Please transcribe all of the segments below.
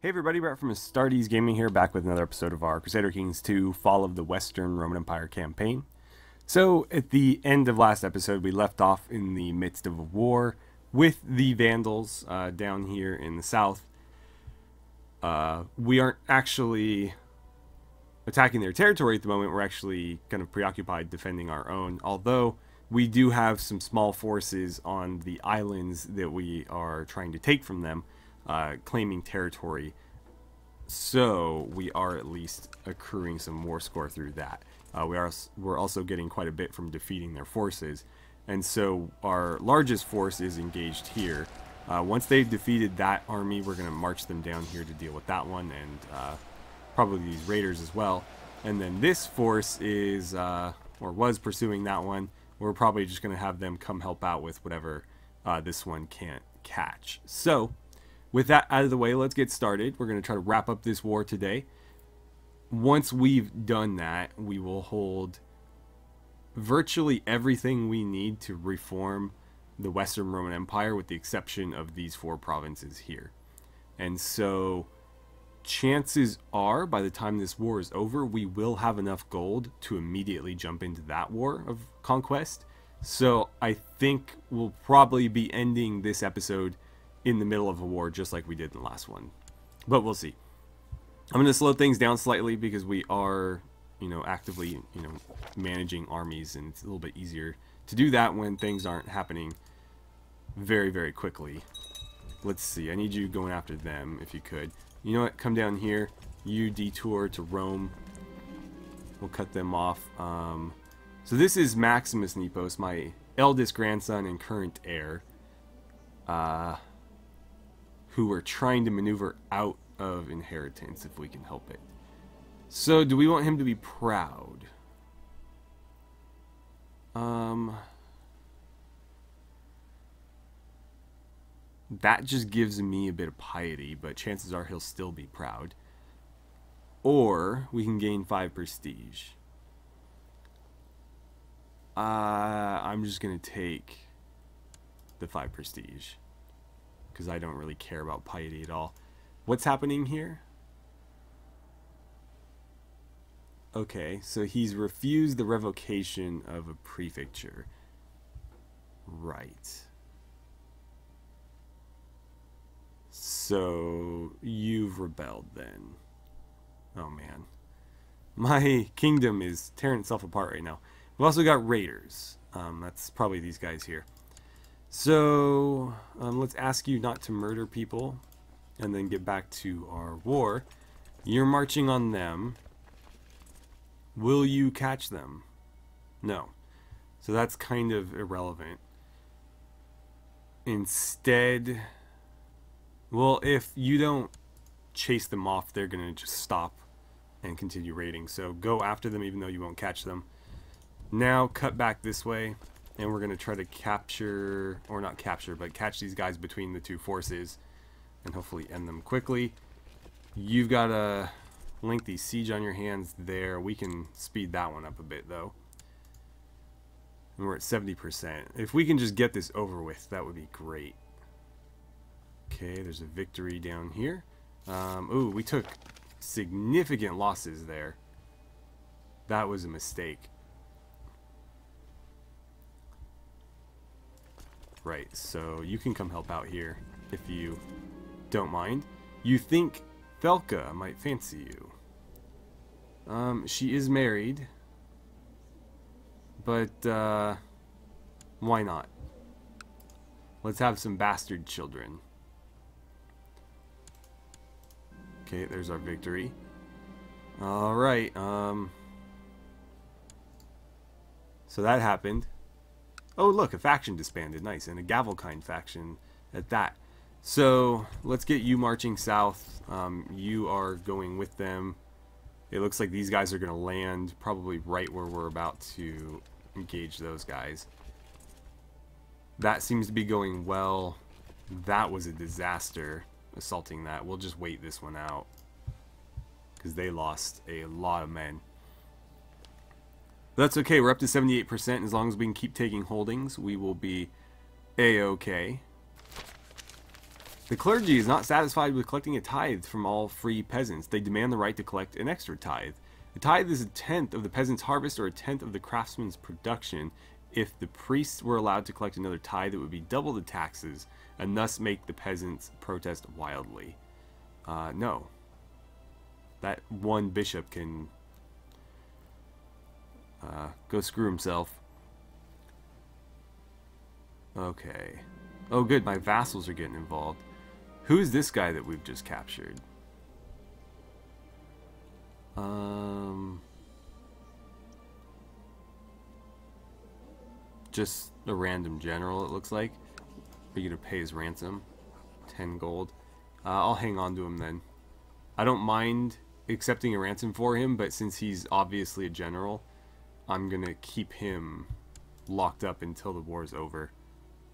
Hey everybody, Brett from AstartesGaming here, back with another episode of our Crusader Kings 2 Fall of the Western Roman Empire campaign. So, at the end of last episode, we left off in the midst of a war with the Vandals down here in the south. We aren't actually attacking their territory at the moment, we're actually kind of preoccupied defending our own, although we do have some small forces on the islands that we are trying to take from them. Claiming territory, so we are at least accruing some war score through that. We're also getting quite a bit from defeating their forces, and so our largest force is engaged here. Once they've defeated that army, we're going to march them down here to deal with that one, and probably these raiders as well. And then this force is, or was pursuing that one. We're probably just going to have them come help out with whatever this one can't catch. So, with that out of the way, let's get started. We're going to try to wrap up this war today. Once we've done that, we will hold virtually everything we need to reform the Western Roman Empire, with the exception of these 4 provinces here. And so, chances are, by the time this war is over, we will have enough gold to immediately jump into that war of conquest. So, I think we'll probably be ending this episode in the middle of a war, just like we did in the last one, but we'll see. I'm going to slow things down slightly because we are, actively, managing armies, and it's a little bit easier to do that when things aren't happening very, very quickly. Let's see. I need you going after them if you could. You know what? Come down here. You detour to Rome. We'll cut them off. So this is Maximus Nepos, my eldest grandson and current heir. Who are trying to maneuver out of inheritance if we can help it. So, do we want him to be proud? That just gives me a bit of piety, but chances are he'll still be proud. Or, we can gain 5 prestige. I'm just going to take the 5 prestige, because I don't really care about piety at all. What's happening here? Okay, so he's refused the revocation of a prefecture. Right. So, you've rebelled then. Oh man. My kingdom is tearing itself apart right now. We've also got raiders. That's probably these guys here. So, let's ask you not to murder people, and then get back to our war. You're marching on them. Will you catch them? No. So that's kind of irrelevant. Instead, well, if you don't chase them off, they're going to just stop and continue raiding. So go after them even though you won't catch them. Now cut back this way. And we're going to try to capture, or not capture, but catch these guys between the 2 forces and hopefully end them quickly. You've got a lengthy siege on your hands there. We can speed that one up a bit, though. And we're at 70%. If we can just get this over with, that would be great. Okay, there's a victory down here. Ooh, we took significant losses there. That was a mistake. Right, so you can come help out here if you don't mind. You think Felka might fancy you. She is married, but why not? Let's have some bastard children. Okay, there's our victory. Alright, so that happened. Oh, look, a faction disbanded. Nice. And a Gavelkind faction at that. So, let's get you marching south. You are going with them. It looks like these guys are going to land probably right where we're about to engage those guys. That seems to be going well. That was a disaster, assaulting that. We'll just wait this one out, because they lost a lot of men. That's okay, we're up to 78%. As long as we can keep taking holdings, we will be A-okay. The clergy is not satisfied with collecting a tithe from all free peasants. They demand the right to collect an extra tithe. The tithe is a tenth of the peasant's harvest or a tenth of the craftsman's production. If the priests were allowed to collect another tithe, it would be double the taxes, and thus make the peasants protest wildly. No. That one bishop can go screw himself. Okay. Oh good, my vassals are getting involved. Who's this guy that we've just captured? Just a random general, it looks like. Are you gonna pay his ransom? 10 gold. I'll hang on to him then. I don't mind accepting a ransom for him, but since he's obviously a general, I'm gonna keep him locked up until the war's over.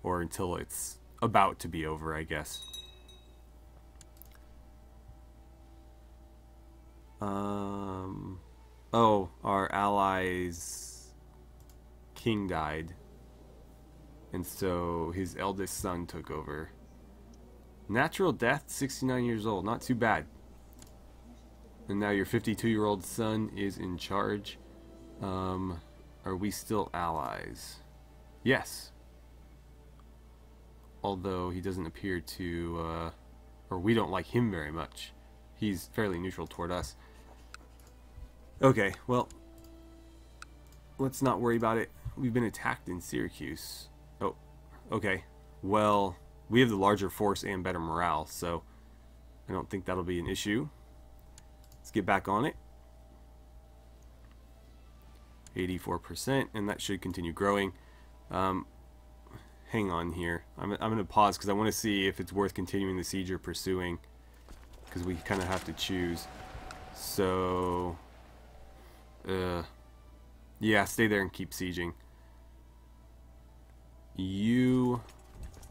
Or until it's about to be over, I guess. Oh, our ally's king died. And so his eldest son took over. Natural death, 69 years old. Not too bad. And now your 52-year-old son is in charge. Are we still allies? Yes. Although he doesn't appear to, or we don't like him very much. He's fairly neutral toward us. Okay, well, let's not worry about it. We've been attacked in Syracuse. Oh, okay. Well, we have the larger force and better morale, so I don't think that'll be an issue. Let's get back on it. 84%, and that should continue growing. Hang on here. I'm going to pause because I want to see if it's worth continuing the siege or pursuing, because we kind of have to choose. So, yeah, stay there and keep sieging. You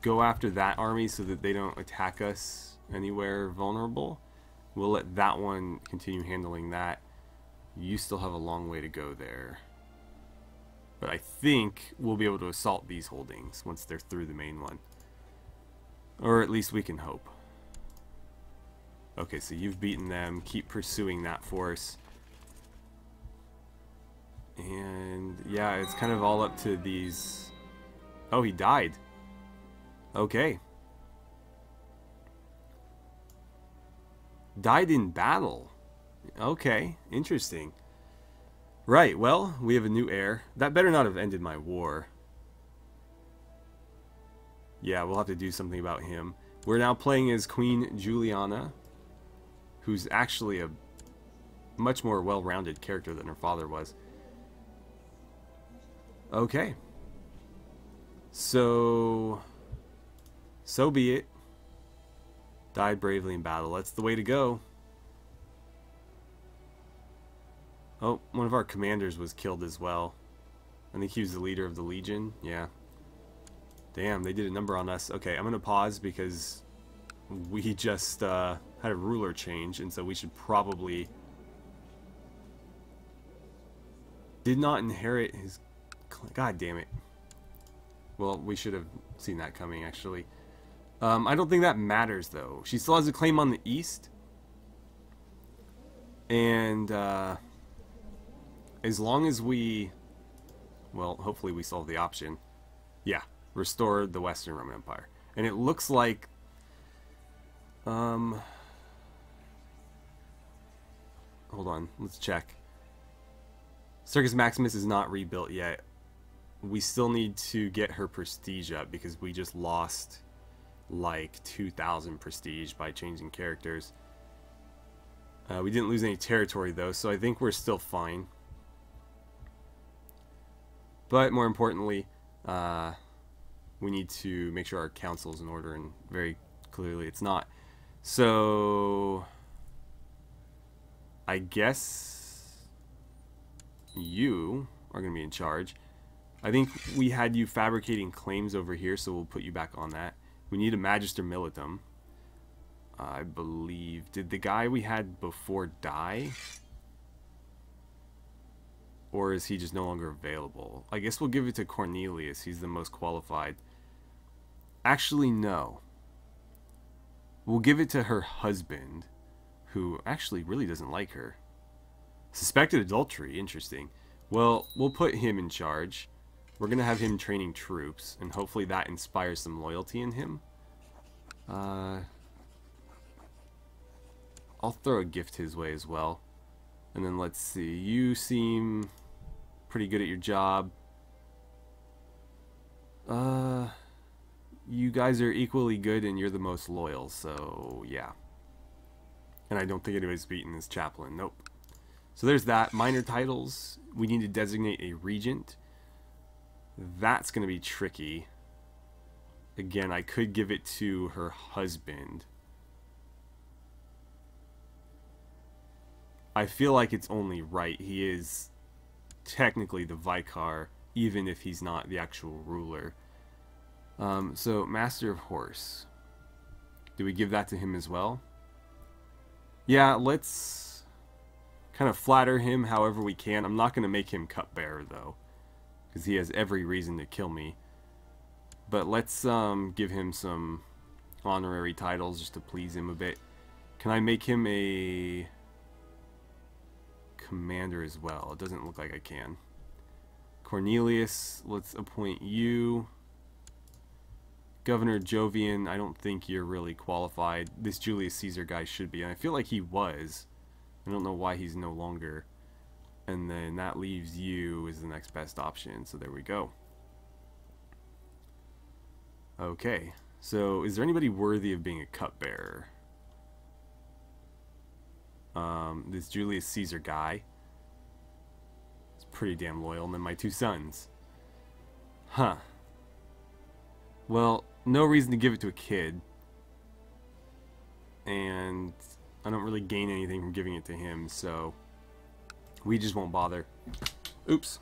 go after that army so that they don't attack us anywhere vulnerable. We'll let that one continue handling that. You still have a long way to go there. But I think we'll be able to assault these holdings once they're through the main one. Or at least we can hope. Okay, so you've beaten them. Keep pursuing that force. And yeah, it's kind of all up to these... Oh, he died. Okay. Died in battle. Okay, interesting. Right, well, we have a new heir. That better not have ended my war. Yeah, we'll have to do something about him. We're now playing as Queen Juliana, who's actually a much more well-rounded character than her father was. Okay. So be it. Died bravely in battle. That's the way to go. Oh, one of our commanders was killed as well. I think he was the leader of the Legion. Yeah. Damn, they did a number on us. Okay, I'm going to pause because we just had a ruler change, and so we should probably... Did not inherit his... God damn it. Well, we should have seen that coming, actually. I don't think that matters, though. She still has a claim on the east. And, as long as we... Well, hopefully we solve the option. Yeah, restore the Western Roman Empire. And it looks like... Hold on, let's check. Circus Maximus is not rebuilt yet. We still need to get her prestige up because we just lost like 2,000 prestige by changing characters. We didn't lose any territory though, so I think we're still fine. But more importantly, we need to make sure our council is in order, and very clearly it's not. So I guess you are going to be in charge. I think we had you fabricating claims over here, so we'll put you back on that. We need a Magister Militum. I believe... Did the guy we had before die? Or is he just no longer available? I guess we'll give it to Cornelius. He's the most qualified. Actually, no. We'll give it to her husband, who actually really doesn't like her. Suspected adultery, interesting. Well, we'll put him in charge. We're going to have him training troops, and hopefully that inspires some loyalty in him. I'll throw a gift his way as well. And then let's see. You seem pretty good at your job. You guys are equally good and you're the most loyal, so yeah. And I don't think anybody's beaten this chaplain. Nope. So there's that. Minor titles. We need to designate a regent. That's going to be tricky. Again, I could give it to her husband. I feel like it's only right. He is technically the Vicar, even if he's not the actual ruler. So, Master of Horse. Do we give that to him as well? Yeah, let's kind of flatter him however we can. I'm not going to make him cupbearer, though, because he has every reason to kill me. But let's give him some honorary titles just to please him a bit. Can I make him a commander as well? It doesn't look like I can. Cornelius, let's appoint you. Governor Jovian, I don't think you're really qualified. This Julius Caesar guy should be, and I feel like he was. I don't know why he's no longer. And then that leaves you as the next best option, so there we go. Okay, so is there anybody worthy of being a cupbearer? This Julius Caesar guy is pretty damn loyal, and then my two sons. Huh. Well, no reason to give it to a kid. And I don't really gain anything from giving it to him, so we just won't bother. Oops.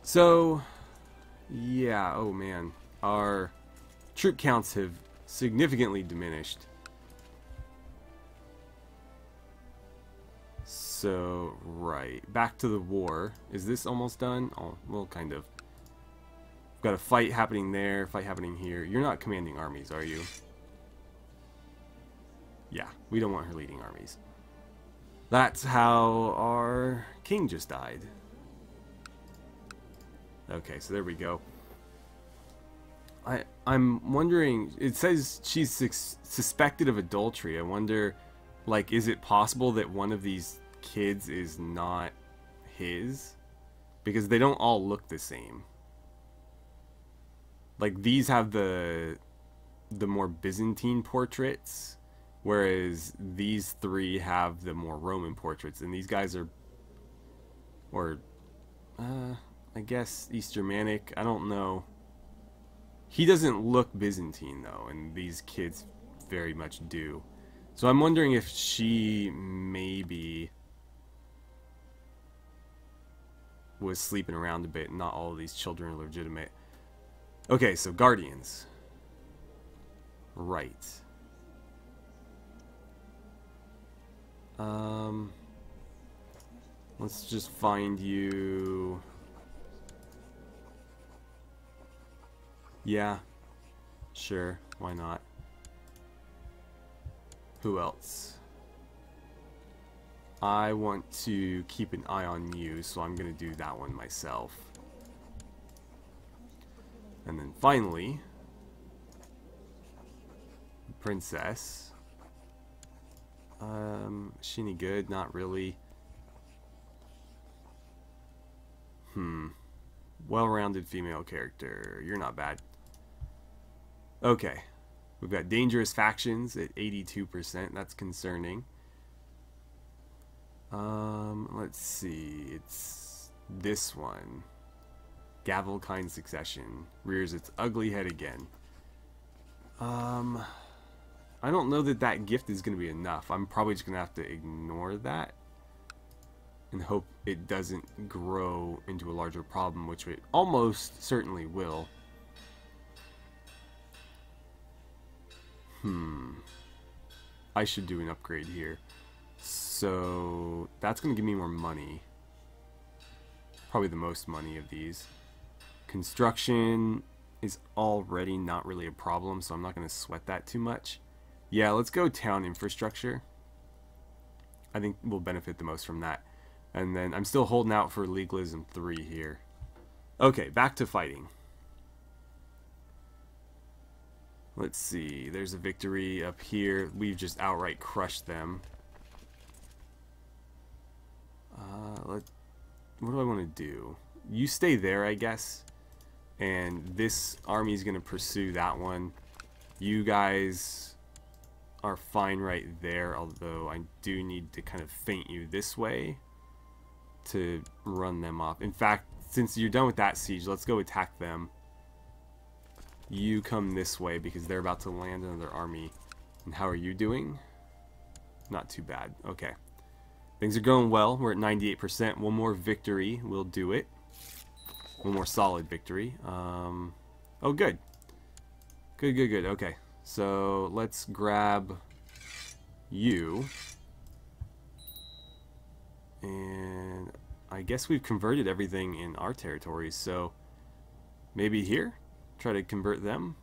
So, yeah, oh man. Our troop counts have significantly diminished. So, right. Back to the war. Is this almost done? Oh, well, kind of. We've got a fight happening there, fight happening here. You're not commanding armies, are you? Yeah, we don't want her leading armies. That's how our king just died. Okay, so there we go. I'm wondering, it says she's suspected of adultery. I wonder, like, is it possible that one of these kids is not his? Because they don't all look the same. Like, these have the more Byzantine portraits, whereas these three have the more Roman portraits, and these guys are, or I guess East Germanic, I don't know. He doesn't look Byzantine though, and these kids very much do. So I'm wondering if she maybe was sleeping around a bit and not all of these children are legitimate. Okay, so Guardians. Right. Let's just find you. Yeah. Sure, why not? Who else? I want to keep an eye on you, so I'm gonna do that one myself. And then finally, Princess. Is she any good? Not really. Well-rounded female character. You're not bad. Okay. We've got dangerous factions at 82%. That's concerning. Let's see. It's this one. Gavelkind Succession rears its ugly head again. I don't know that that gift is going to be enough. I'm probably just going to have to ignore that and hope it doesn't grow into a larger problem, which it almost certainly will. I should do an upgrade here. So that's going to give me more money. Probably the most money of these. Construction is already not really a problem, so I'm not going to sweat that too much. Yeah, let's go town infrastructure. I think we'll benefit the most from that. And then I'm still holding out for legalism 3 here. Okay, back to fighting. Let's see, there's a victory up here. We've just outright crushed them. What do I want to do? You stay there, I guess. And this army is going to pursue that one. You guys are fine right there, although I do need to kind of feint you this way to run them off. In fact, since you're done with that siege, let's go attack them. You come this way because they're about to land another army. And how are you doing? Not too bad. Okay. Things are going well. We're at 98%. One more victory will do it. One more solid victory. Oh, good. Good. Okay. So let's grab you. And I guess we've converted everything in our territories. So maybe here? Try to convert them.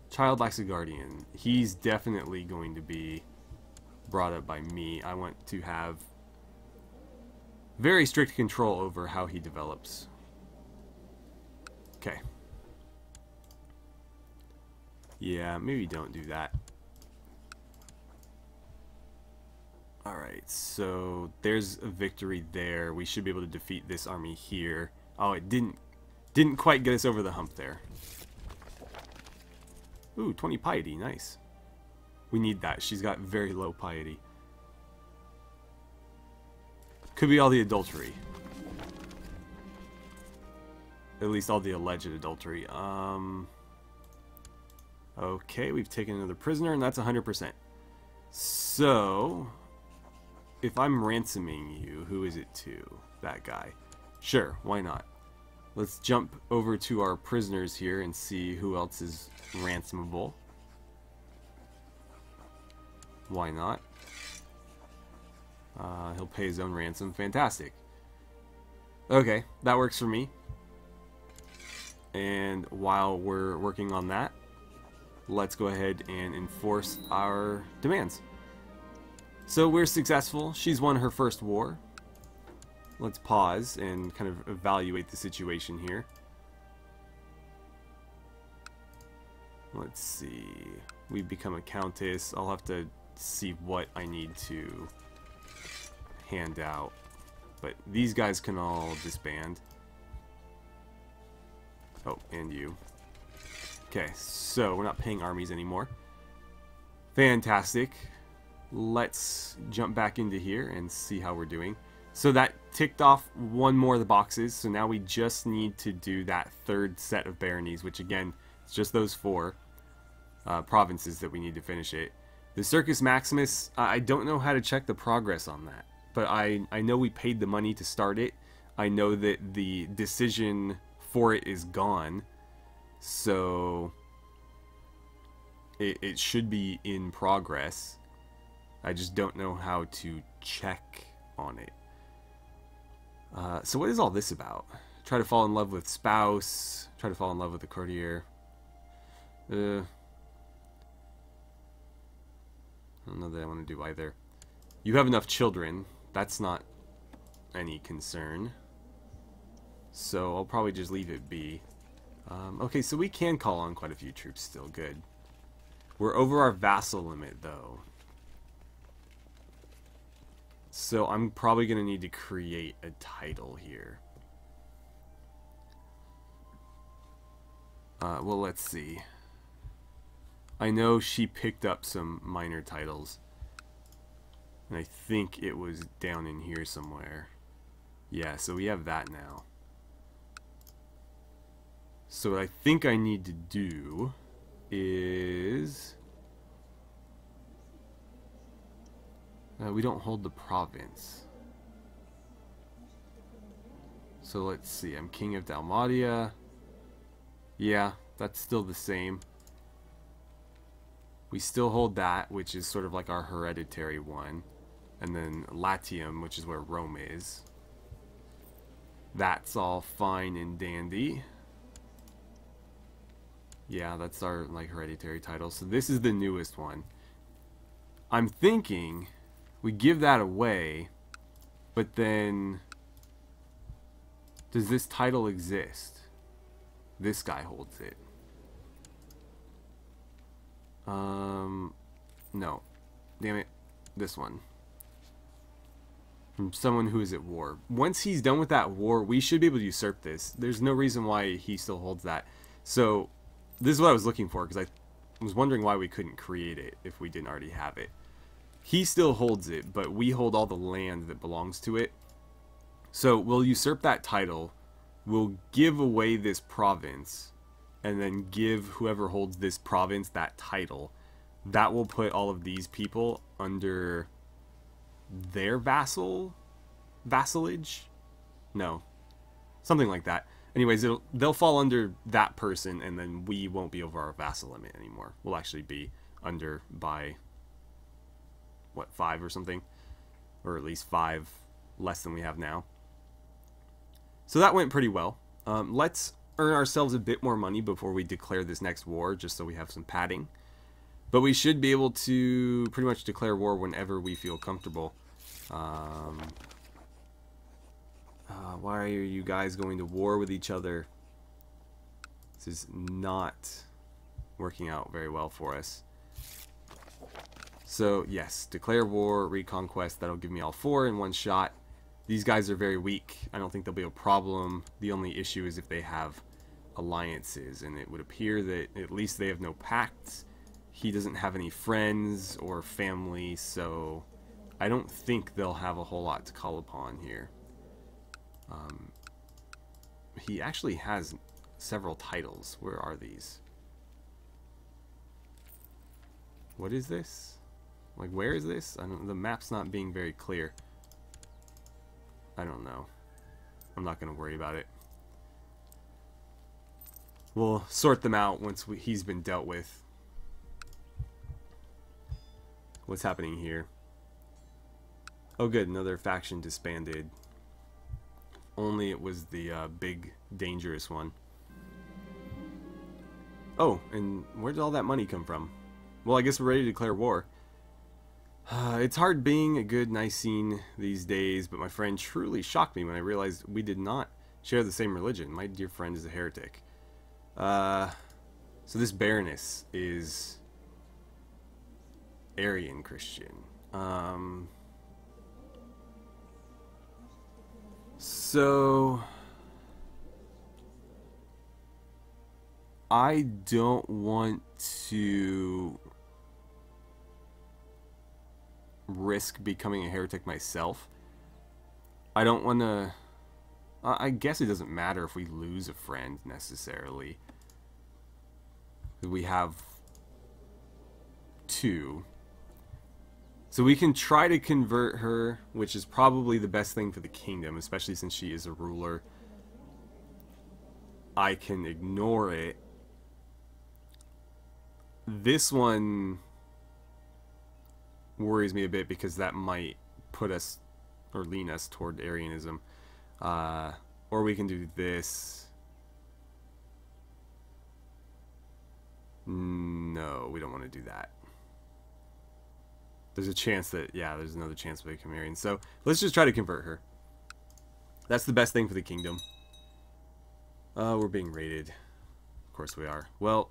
Child lacks a guardian. He's definitely going to be brought up by me. I want to have very strict control over how he develops. Okay. Yeah, maybe don't do that. Alright, so there's a victory there. We should be able to defeat this army here. Oh, it didn't quite get us over the hump there. Ooh, 20 piety, nice. We need that. She's got very low piety. Could be all the adultery. At least all the alleged adultery. Okay, we've taken another prisoner, and that's 100%. So, if I'm ransoming you, who is it to? That guy. Sure, why not? Let's jump over to our prisoners here and see who else is ransomable. Why not? He'll pay his own ransom. Fantastic. Okay, that works for me. And while we're working on that, let's go ahead and enforce our demands. So we're successful. She's won her first war. Let's pause and kind of evaluate the situation here. Let's see. We've become a countess. I'll have to see what I need to hand out. But these guys can all disband. Oh, and you. Okay, so we're not paying armies anymore. Fantastic. Let's jump back into here and see how we're doing. So that ticked off one more of the boxes. So now we just need to do that third set of baronies, which again, it's just those 4 provinces that we need to finish it. The Circus Maximus, I don't know how to check the progress on that. But I know we paid the money to start it. I know that the decision for it is gone. So it should be in progress. I just don't know how to check on it. So what is all this about? Try to fall in love with spouse. Try to fall in love with the courtier. I don't know that I want to do either. You have enough children. That's not any concern. So I'll probably just leave it be. Okay, so we can call on quite a few troops still. Good. We're over our vassal limit, though. So I'm probably going to need to create a title here. Well, let's see. I know she picked up some minor titles. And I think it was down in here somewhere. Yeah, so we have that now. So what I think I need to do is... we don't hold the province. So let's see. I'm King of Dalmatia. Yeah, that's still the same. We still hold that, which is sort of like our hereditary one. And then Latium, which is where Rome is. That's all fine and dandy. Yeah, that's our, like, hereditary title. So this is the newest one. I'm thinking we give that away, but then does this title exist? This guy holds it. No. Damn it. This one. From someone who is at war. Once he's done with that war, we should be able to usurp this. There's no reason why he still holds that. So, this is what I was looking for, because I was wondering why we couldn't create it if we didn't already have it. He still holds it, but we hold all the land that belongs to it. So, we'll usurp that title. We'll give away this province, and then give whoever holds this province that title. That will put all of these people under their vassalage? No. Something like that. Anyways, they'll fall under that person, and then we won't be over our vassal limit anymore. We'll actually be under by, what, 5 or something? Or at least 5 less than we have now. So that went pretty well. Let's earn ourselves a bit more money before we declare this next war, just so we have some padding. But we should be able to pretty much declare war whenever we feel comfortable. Why are you guys going to war with each other? This is not working out very well for us. So, yes, declare war, reconquest. That'll give me all 4 in one shot. These guys are very weak. I don't think there'll be a problem. The only issue is if they have alliances, and it would appear that at least they have no pacts. He doesn't have any friends or family, so I don't think they'll have a whole lot to call upon here. He actually has several titles. Where are these? What is this? Like, where is this? The map's not being very clear. I don't know. I'm not going to worry about it. We'll sort them out once he's been dealt with. What's happening here? Oh good, another faction disbanded. Only it was the big, dangerous one. Oh, and where did all that money come from? Well, I guess we're ready to declare war. It's hard being a good Nicene these days, but my friend truly shocked me when I realized we did not share the same religion. My dear friend is a heretic. So this Baroness is Arian Christian. So I don't want to risk becoming a heretic myself. I don't want to... I guess it doesn't matter if we lose a friend necessarily. We have 2. So we can try to convert her, which is probably the best thing for the kingdom, especially since she is a ruler. I can ignore it. This one worries me a bit because that might put us, or lean us toward Arianism. Or we can do this. No, we don't want to do that. There's a chance that, yeah, there's another chance we become Arian. So let's just try to convert her. That's the best thing for the kingdom. We're being raided. Of course we are. Well,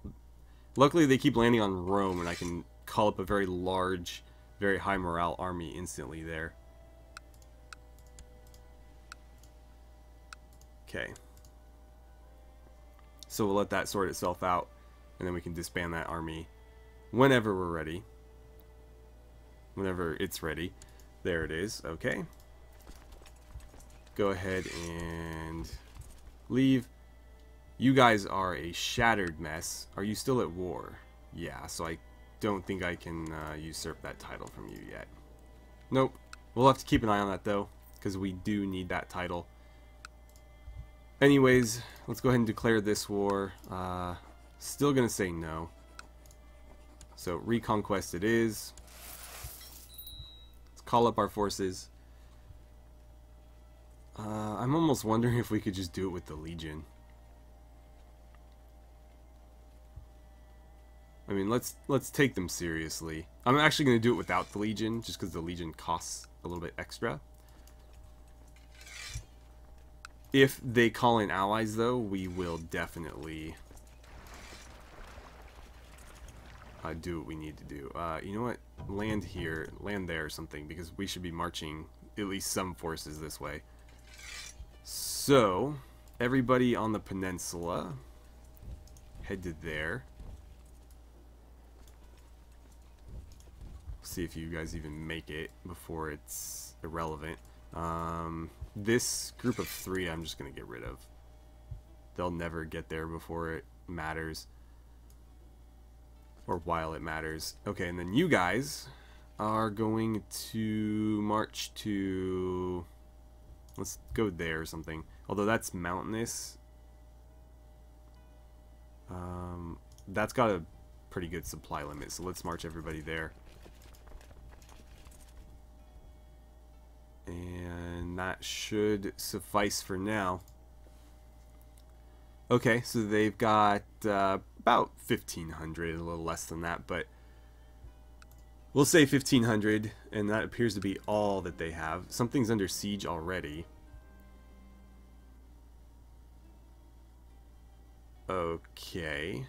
luckily they keep landing on Rome, and I can call up a very large, very high morale army instantly there. Okay. So we'll let that sort itself out, and then we can disband that army whenever we're ready. Whenever it's ready. There it is. Okay. Go ahead and leave. You guys are a shattered mess. Are you still at war? Yeah, so I don't think I can usurp that title from you yet. Nope. We'll have to keep an eye on that, though, because we do need that title. Anyways, let's go ahead and declare this war. Still gonna say no. So, reconquest it is. Let's call up our forces. I'm almost wondering if we could just do it with the Legion. I mean, let's take them seriously. I'm actually going to do it without the Legion, just because the Legion costs a little bit extra. If they call in allies, though, we will definitely do what we need to do. You know what? Land here, land there or something, because we should be marching at least some forces this way. So, everybody on the peninsula, head to there. See if you guys even make it before it's irrelevant. This group of 3 I'm just going to get rid of. They'll never get there before it matters. Or while it matters. Okay, and then you guys are going to march to... Let's go there or something. Although that's mountainous. That's got a pretty good supply limit, so let's march everybody there. And that should suffice for now. Okay, so they've got about 1,500, a little less than that, but we'll say 1,500, and that appears to be all that they have. Something's under siege already. Okay.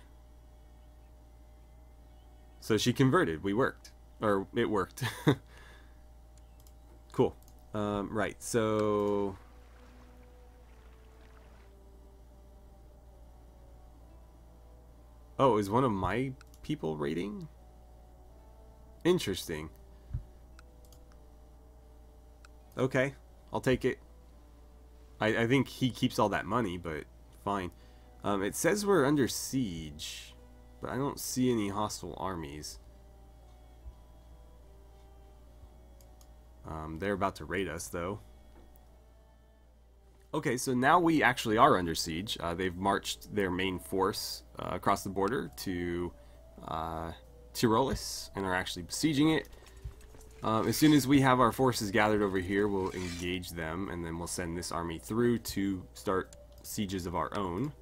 So she converted. We worked. Or, it worked. Cool. Right, so... Oh, is one of my people raiding? Interesting. Okay, I'll take it. I think he keeps all that money, but fine. It says we're under siege, but I don't see any hostile armies. They're about to raid us, though. Okay, so now we actually are under siege. They've marched their main force across the border to Tyrolis and are actually besieging it. As soon as we have our forces gathered over here, we'll engage them, and then we'll send this army through to start sieges of our own.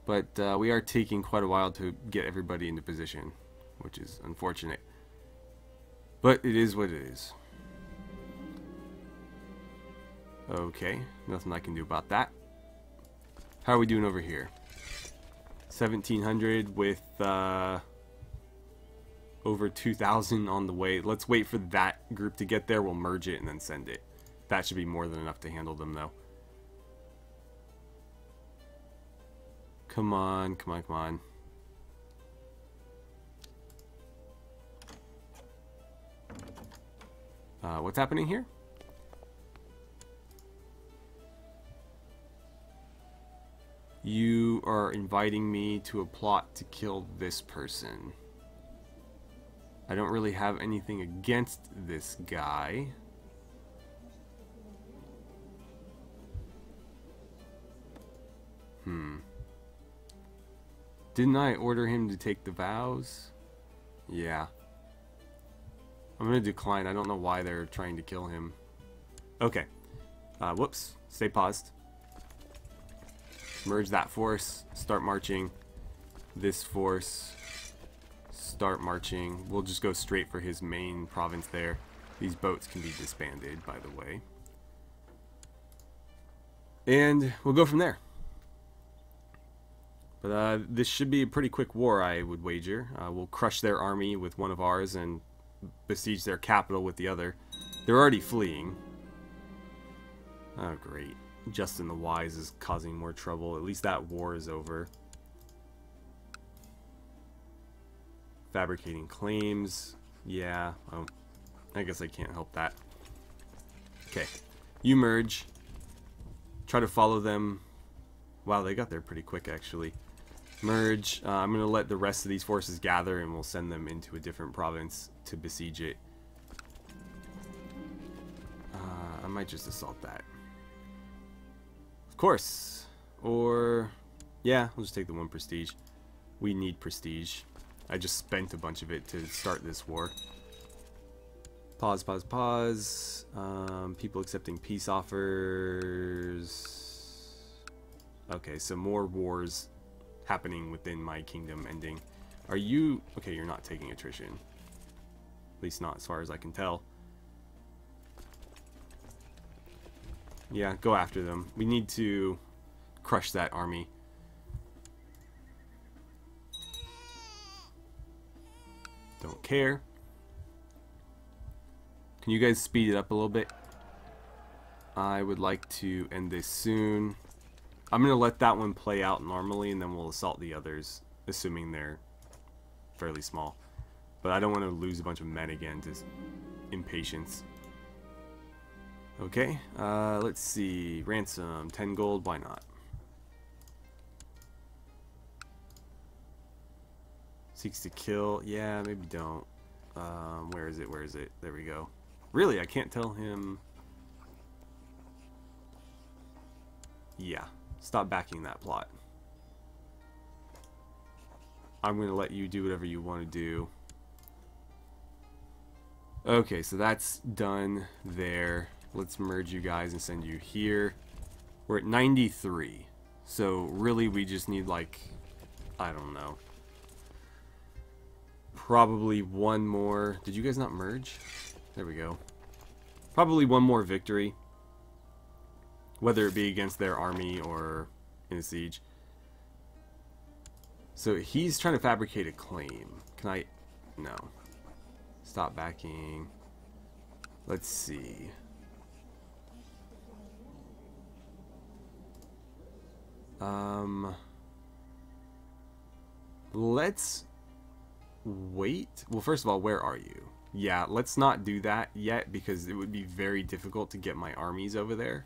But we are taking quite a while to get everybody into position, which is unfortunate. But it is what it is. Okay, nothing I can do about that. How are we doing over here? 1,700 with over 2,000 on the way. Let's wait for that group to get there. We'll merge it and then send it. That should be more than enough to handle them, though. Come on, come on, come on. What's happening here? You are inviting me to a plot to kill this person. I don't really have anything against this guy. Didn't I order him to take the vows? Yeah. I'm gonna decline. I don't know why they're trying to kill him. Okay. Whoops. Stay paused. Merge that force. Start marching. This force. Start marching. We'll just go straight for his main province there. These boats can be disbanded, by the way. And we'll go from there. But this should be a pretty quick war, I would wager. We'll crush their army with one of ours and besiege their capital with the other. They're already fleeing. Oh, great. Justin the Wise is causing more trouble. At least that war is over. Fabricating claims. Yeah, well, I guess I can't help that. Okay. You merge. Try to follow them. Wow, they got there pretty quick, actually. Merge. I'm going to let the rest of these forces gather, and we'll send them into a different province to besiege it. I might just assault that. Of course. Or, yeah, we'll just take the 1 prestige. We need prestige. I just spent a bunch of it to start this war. Pause, pause, pause. People accepting peace offers. Okay, so more wars happening within my kingdom ending. Are you... Okay, you're not taking attrition. At least not as far as I can tell. Yeah, go after them. We need to crush that army. Don't care. Can you guys speed it up a little bit? I would like to end this soon. I'm going to let that one play out normally, and then we'll assault the others, assuming they're fairly small. But I don't want to lose a bunch of men again to impatience. Okay, let's see. Ransom, 10 gold, why not? Seeks to kill, yeah, maybe don't. Where is it, where is it? There we go. Really, I can't tell him... Yeah, stop backing that plot. I'm going to let you do whatever you want to do. Okay, so that's done there. Let's merge you guys and send you here. We're at 93. So really we just need like, I don't know. Probably one more. Did you guys not merge? There we go. Probably one more victory. Whether it be against their army or in a siege. So he's trying to fabricate a claim. Can I... No. Stop backing. Let's see. Let's wait. Well, first of all, where are you? Yeah, let's not do that yet because it would be very difficult to get my armies over there.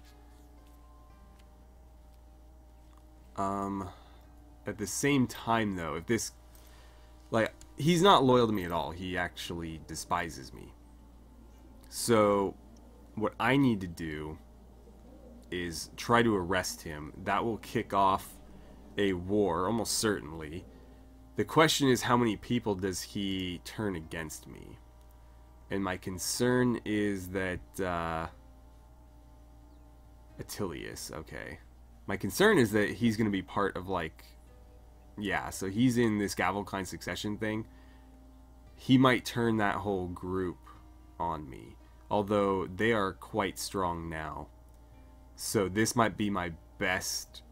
At the same time, though, if this... Like, he's not loyal to me at all. He actually despises me. So, what I need to do is try to arrest him. That will kick off a war, almost certainly. The question is, how many people does he turn against me? And my concern is that, Attilius, okay. My concern is that he's going to be part of, like... Yeah, so he's in this Gavelkind succession thing. He might turn that whole group on me. Although, they are quite strong now. So this might be my best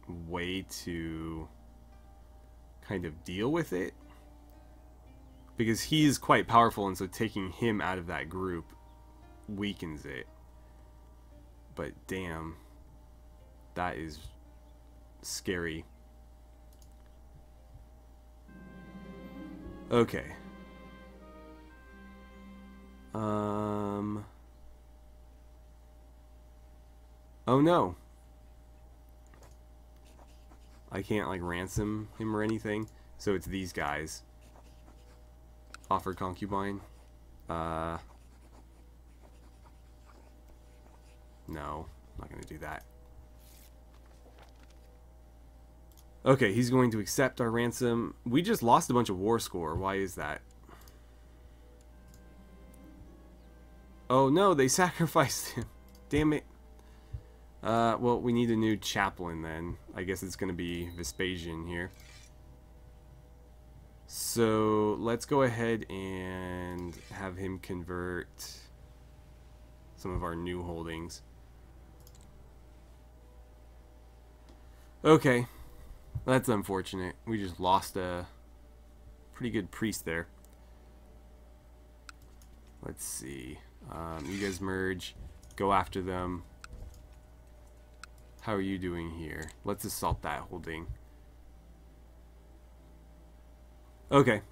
way to kind of deal with it. Because he's quite powerful, and so taking him out of that group weakens it. But damn, that is scary. Okay. Oh no. I can't like ransom him or anything. So it's these guys. Offer concubine. No. I'm not gonna do that. Okay, he's going to accept our ransom. We just lost a bunch of war score. Why is that? Oh no, they sacrificed him. Damn it. Well, we need a new chaplain then. I guess it's going to be Vespasian here. So, let's go ahead and have him convert some of our new holdings. Okay. That's unfortunate. We just lost a pretty good priest there. Let's see. You guys merge. Go after them. How are you doing here? Let's assault that holding. Okay.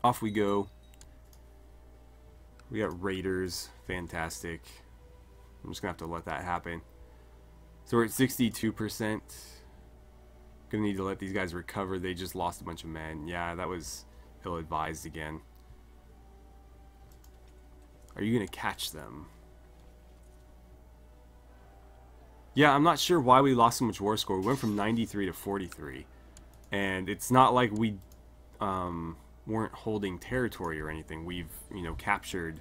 Off we go. We got raiders. Fantastic. I'm just going to have to let that happen. So we're at 62%. Gonna need to let these guys recover. They just lost a bunch of men. Yeah, that was ill-advised again. Are you gonna catch them? Yeah, I'm not sure why we lost so much war score. We went from 93 to 43. And it's not like we weren't holding territory or anything. We've, you know, captured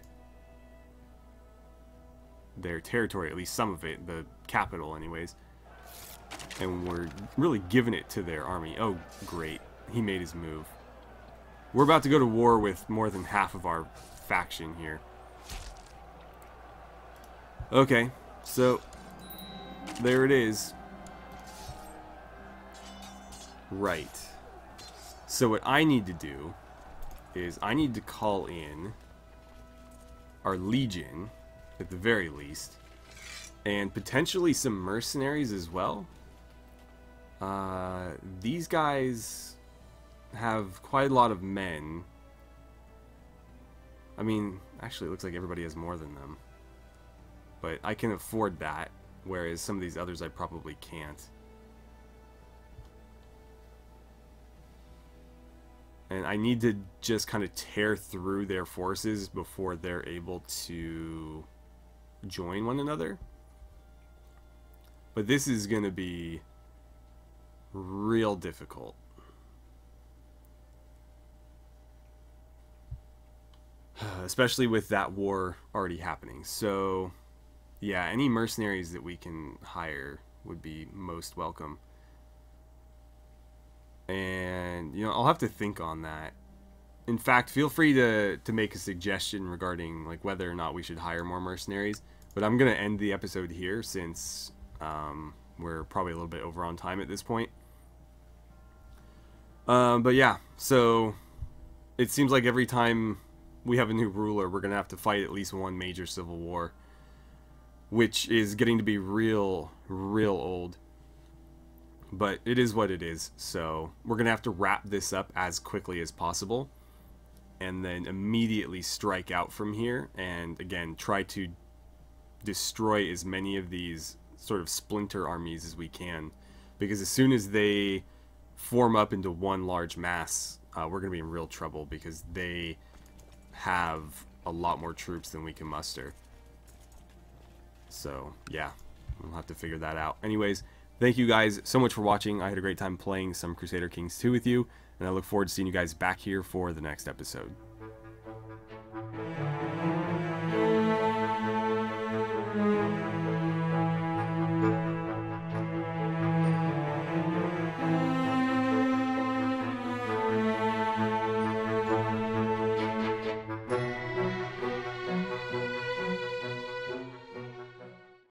their territory, at least some of it, the capital anyways. And we're really giving it to their army. Oh, great. He made his move. We're about to go to war with more than half of our faction here. Okay, so there it is. Right. So what I need to do is I need to call in our legion, at the very least, and potentially some mercenaries as well. These guys have quite a lot of men. I mean, actually it looks like everybody has more than them. But I can afford that, whereas some of these others I probably can't. And I need to just kind of tear through their forces before they're able to join one another. But this is going to be real difficult. Especially with that war already happening. So, yeah, any mercenaries that we can hire would be most welcome. And, you know, I'll have to think on that. In fact, feel free to make a suggestion regarding, like, whether or not we should hire more mercenaries. But I'm going to end the episode here since we're probably a little bit over on time at this point. But yeah, so it seems like every time we have a new ruler, we're going to have to fight at least one major civil war. Which is getting to be real old. But it is what it is, so we're going to have to wrap this up as quickly as possible. And then immediately strike out from here. And again, try to destroy as many of these sort of splinter armies as we can. Because as soon as they form up into one large mass, we're going to be in real trouble. Because they have a lot more troops than we can muster. So, yeah, we'll have to figure that out. Anyways, thank you guys so much for watching. I had a great time playing some Crusader Kings 2 with you, and I look forward to seeing you guys back here for the next episode.